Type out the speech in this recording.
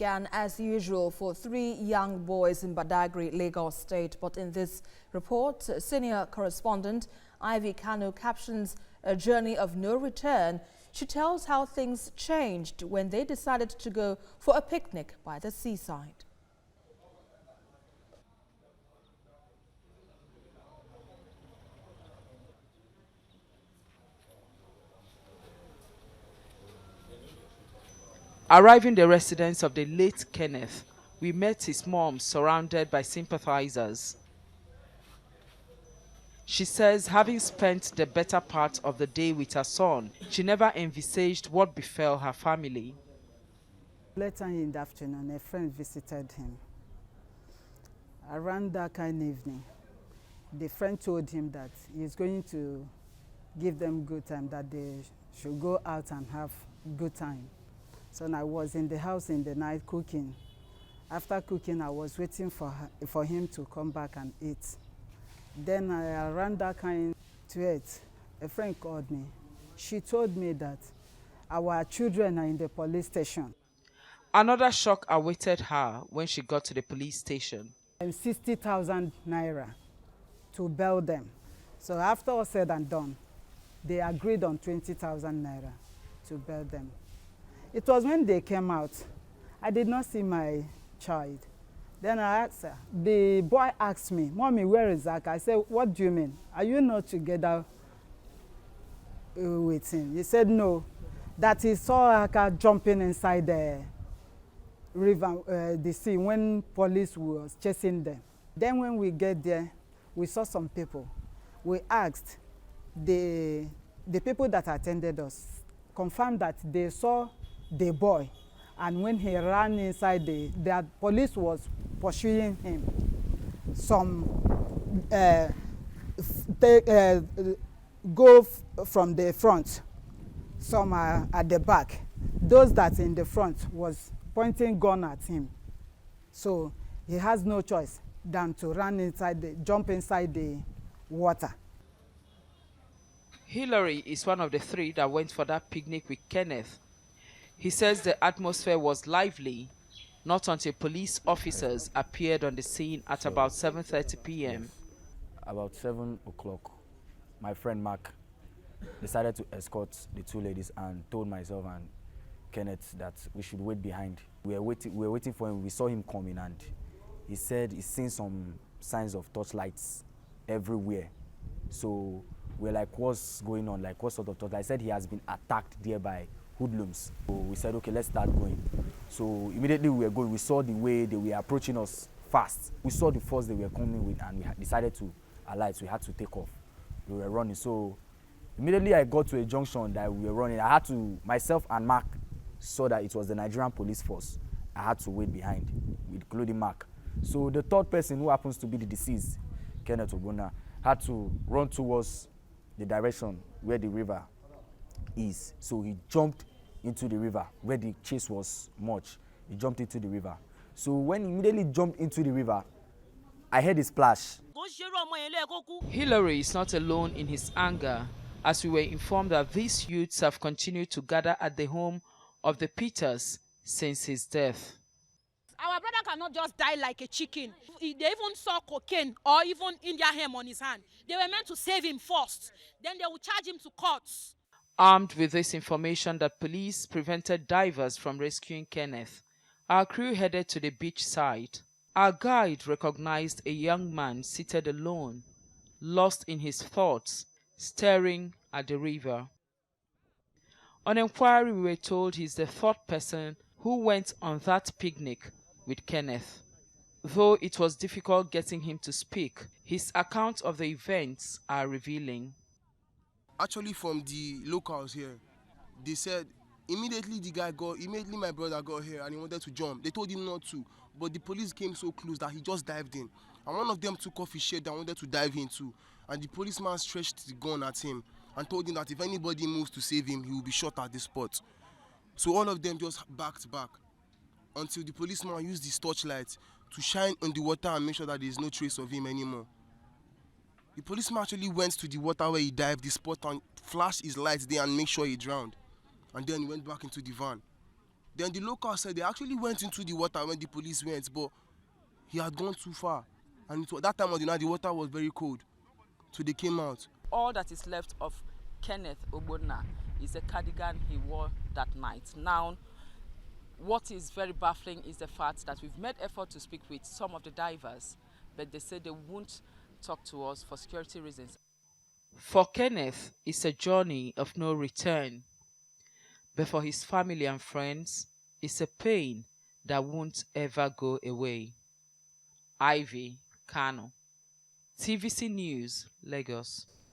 began as usual for 3 young boys in Badagry, Lagos State. But in this report, senior correspondent Ivy Kanu captions a journey of no return. She tells how things changed when they decided to go for a picnic by the seaside. Arriving the residence of the late Kenneth, we met his mom surrounded by sympathizers. She says having spent the better part of the day with her son, she never envisaged what befell her family. Later in the afternoon, a friend visited him. Around that kind of evening, the friend told him that he's going to give them good time, that they should go out and have good time. So I was in the house in the night cooking. After cooking, I was waiting for him to come back and eat. Then around that kind to 8, a friend called me. She told me that our children are in the police station. Another shock awaited her when she got to the police station. 60,000 naira to bail them. So after all said and done, they agreed on 20,000 naira to bail them. It was when they came out, I did not see my child. Then I asked her, the boy asked me, "Mommy, where is Zach?" I said, "What do you mean? Are you not together with him?" He said, "No, that he saw Aka jumping inside the river, the sea, when police was chasing them." Then when we get there, we saw some people. We asked the people that attended us, confirmed that they saw the boy, and when he ran inside, the police was pursuing him. Some go from the front, some are at the back. Those that in the front was pointing gun at him, so he has no choice than to jump inside the water. Hillary is one of the 3 that went for that picnic with Kenneth. He says the atmosphere was lively, not until police officers appeared on the scene at about 7:30 p.m. Yes. About 7 o'clock, my friend Mark decided to escort the 2 ladies and told myself and Kenneth that we should wait behind. We were waiting for him. We saw him coming, and he said he's seen some signs of torchlights everywhere. So we're like, what's going on? Like, what sort of torchlight? I said he has been attacked there by hoodlums. So we said, okay, let's start going. So immediately we were going, we saw the way they were approaching us fast. We saw the force they were coming with, and we decided to alight. So we had to take off. We were running. So immediately I got to a junction that we were running. I had to, myself and Mark saw that it was the Nigerian police force. I had to wait behind, including Mark. So the 3rd person, who happens to be the deceased, Kenneth, had to run towards the direction where the river is. So he jumped into the river where the chase was much. He jumped into the river. So when he immediately jumped into the river, I heard a splash. Hillary is not alone in his anger, as we were informed that these youths have continued to gather at the home of the Peters since his death. Our brother cannot just die like a chicken. They even saw cocaine or even India hemp on his hand. They were meant to save him first. Then they would charge him to courts. Armed with this information that police prevented divers from rescuing Kenneth, our crew headed to the beach side. Our guide recognized a young man seated alone, lost in his thoughts, staring at the river. On inquiry, we were told he's the 3rd person who went on that picnic with Kenneth. Though it was difficult getting him to speak, his account of the events are revealing. Actually, from the locals here, they said immediately my brother got here and he wanted to jump. They told him not to, but the police came so close that he just dived in. And one of them took off his shirt and wanted to dive in too. And the policeman stretched the gun at him and told him that if anybody moves to save him, he will be shot at the spot. So all of them just backed back until the policeman used his torchlight to shine on the water and make sure that there is no trace of him anymore. The policeman actually went to the water where he dived, the spot, and flashed his lights there and made sure he drowned. And then he went back into the van. Then the local said they actually went into the water when the police went, but he had gone too far. And that time of the night, the water was very cold. So they came out. All that is left of Kenneth Ogbonna is the cardigan he wore that night. Now, what is very baffling is the fact that we've made effort to speak with some of the divers, but they say they won't talk to us for security reasons. For Kenneth, it's a journey of no return. But for his family and friends, it's a pain that won't ever go away. Ivy Kanu, TVC News, Lagos.